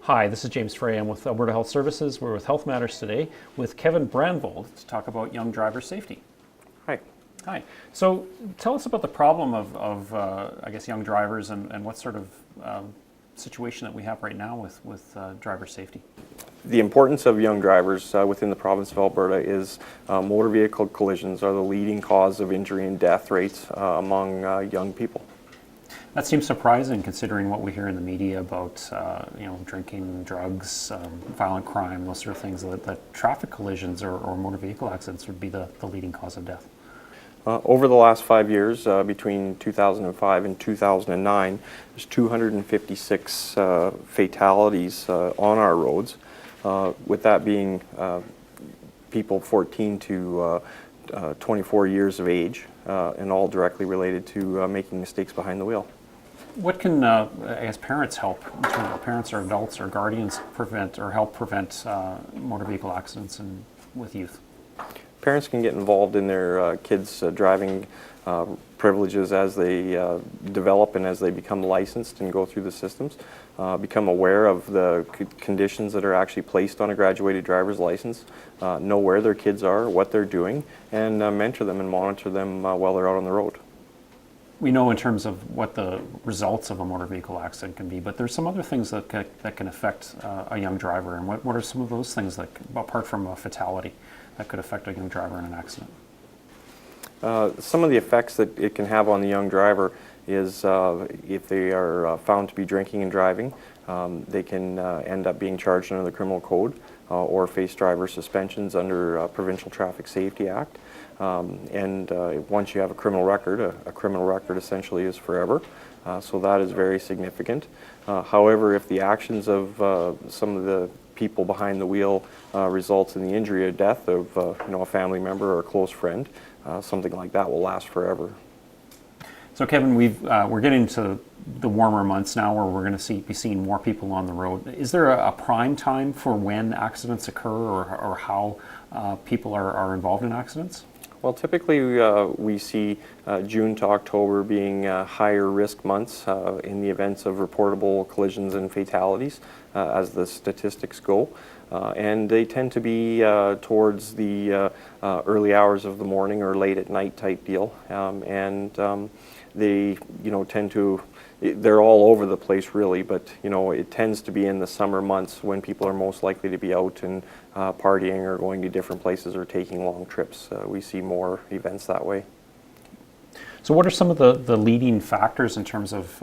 Hi, this is James Frey. I'm with Alberta Health Services. We're with Health Matters today with Kevin Brandvold to talk about young driver safety. Hi. Hi. So tell us about the problem of I guess, young drivers and what sort of situation that we have right now with driver safety. The importance of young drivers within the province of Alberta is motor vehicle collisions are the leading cause of injury and death rates among young people. That seems surprising considering what we hear in the media about drinking, drugs, violent crime, those sort of things, that traffic collisions or motor vehicle accidents would be the leading cause of death. Over the last 5 years, between 2005 and 2009, there's 256 fatalities on our roads, with that being people 14 to 24 years of age, and all directly related to making mistakes behind the wheel. What can, parents help, parents or adults or guardians prevent or help prevent motor vehicle accidents with youth? Parents can get involved in their kids' driving privileges as they develop and as they become licensed and go through the systems, become aware of the conditions that are actually placed on a graduated driver's license, know where their kids are, what they're doing, and mentor them and monitor them while they're out on the road. We know in terms of what the results of a motor vehicle accident can be, but there's some other things that can affect a young driver. And what are some of those things, that, apart from a fatality, that could affect a young driver in an accident? Some of the effects that it can have on the young driver is if they are found to be drinking and driving, they can end up being charged under the criminal code or face driver suspensions under Provincial Traffic Safety Act. Once you have a criminal record essentially is forever, so that is very significant. However, if the actions of some of the people behind the wheel results in the injury or death of a family member or a close friend, something like that will last forever. So Kevin, we're getting to the warmer months now where we're going to be seeing more people on the road. Is there a prime time for when accidents occur or how people are involved in accidents? Well, typically we see June to October being higher risk months in the events of reportable collisions and fatalities as the statistics go. And they tend to be towards the early hours of the morning or late at night type deal. They tend to, they're all over the place really, but it tends to be in the summer months when people are most likely to be out and partying or going to different places or taking long trips. We see more events that way. So what are some of the leading factors in terms of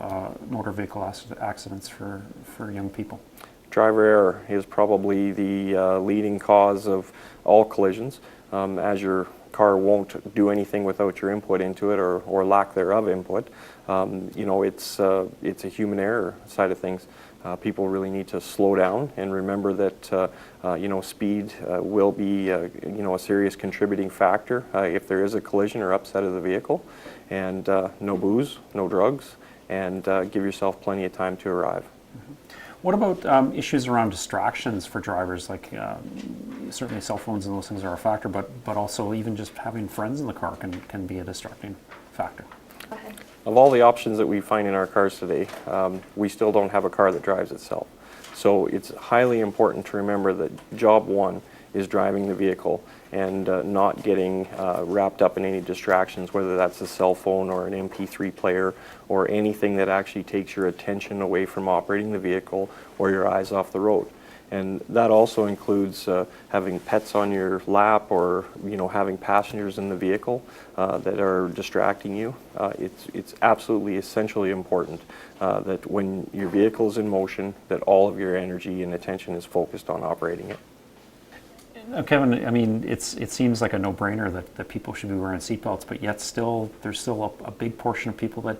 motor vehicle accidents for young people? Driver error is probably the leading cause of all collisions, as your car won't do anything without your input into it or lack thereof input. It's a human error side of things. People really need to slow down and remember that speed will be a serious contributing factor if there is a collision or upset of the vehicle. And no booze, no drugs, and give yourself plenty of time to arrive. Mm-hmm. What about issues around distractions for drivers? Like certainly cell phones and those things are a factor, but also even just having friends in the car can be a distracting factor. Go ahead. Of all the options that we find in our cars today, we still don't have a car that drives itself. So it's highly important to remember that job one is driving the vehicle and not getting wrapped up in any distractions, whether that's a cell phone or an MP3 player or anything that actually takes your attention away from operating the vehicle or your eyes off the road. And that also includes having pets on your lap or having passengers in the vehicle that are distracting you. It's absolutely essentially important that when your vehicle is in motion, that all of your energy and attention is focused on operating it. Kevin, I mean, it seems like a no-brainer that people should be wearing seatbelts, but yet there's still a big portion of people that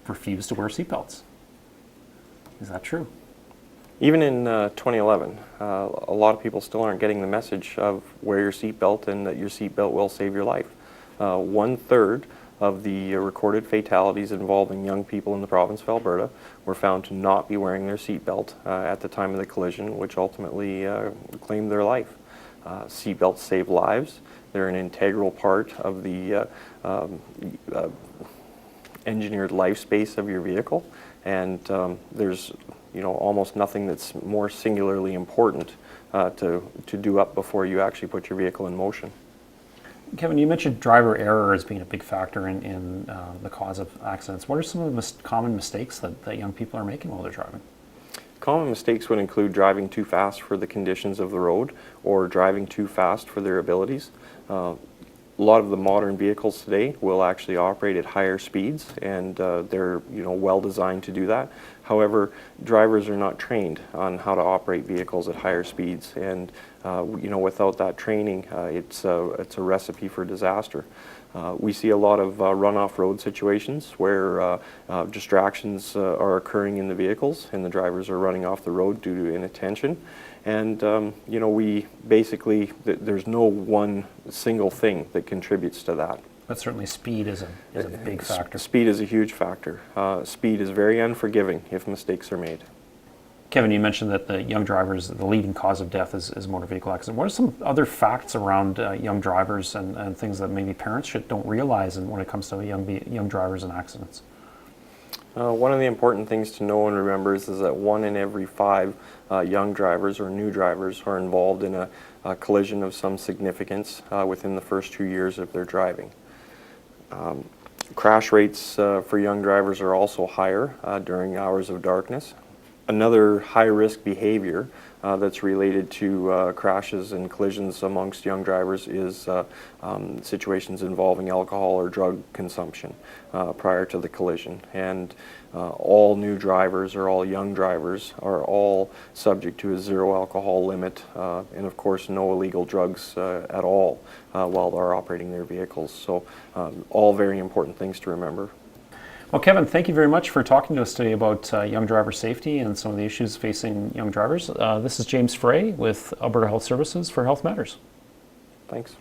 refuse to wear seatbelts. Is that true? Even in 2011, a lot of people still aren't getting the message of wear your seatbelt and that your seatbelt will save your life. 1/3 of the recorded fatalities involving young people in the province of Alberta were found to not be wearing their seatbelt at the time of the collision, which ultimately claimed their life. Seatbelts save lives. They're an integral part of the engineered life space of your vehicle, and there's almost nothing that's more singularly important to do up before you actually put your vehicle in motion. Kevin, you mentioned driver error as being a big factor in the cause of accidents. What are some of the common mistakes that young people are making while they're driving? Common mistakes would include driving too fast for the conditions of the road or driving too fast for their abilities. A lot of the modern vehicles today will actually operate at higher speeds, and they're well designed to do that. However, drivers are not trained on how to operate vehicles at higher speeds, and without that training, it's a recipe for disaster. We see a lot of runoff road situations where distractions are occurring in the vehicles and the drivers are running off the road due to inattention. And we basically, there's no one single thing that contributes to that. But certainly speed is a big factor. Speed is a huge factor. Speed is very unforgiving if mistakes are made. Kevin, you mentioned that the young drivers, the leading cause of death is motor vehicle accident. What are some other facts around young drivers and things that maybe parents don't realize when it comes to young drivers and accidents? One of the important things to know and remember is that 1 in every 5 young drivers or new drivers are involved in a collision of some significance within the first 2 years of their driving. Crash rates for young drivers are also higher during hours of darkness. Another high-risk behavior that's related to crashes and collisions amongst young drivers is situations involving alcohol or drug consumption prior to the collision. And all new drivers or all young drivers are all subject to a 0 alcohol limit and of course no illegal drugs at all while they're operating their vehicles. So all very important things to remember. Well, Kevin, thank you very much for talking to us today about young driver safety and some of the issues facing young drivers. This is James Frey with Alberta Health Services for Health Matters. Thanks.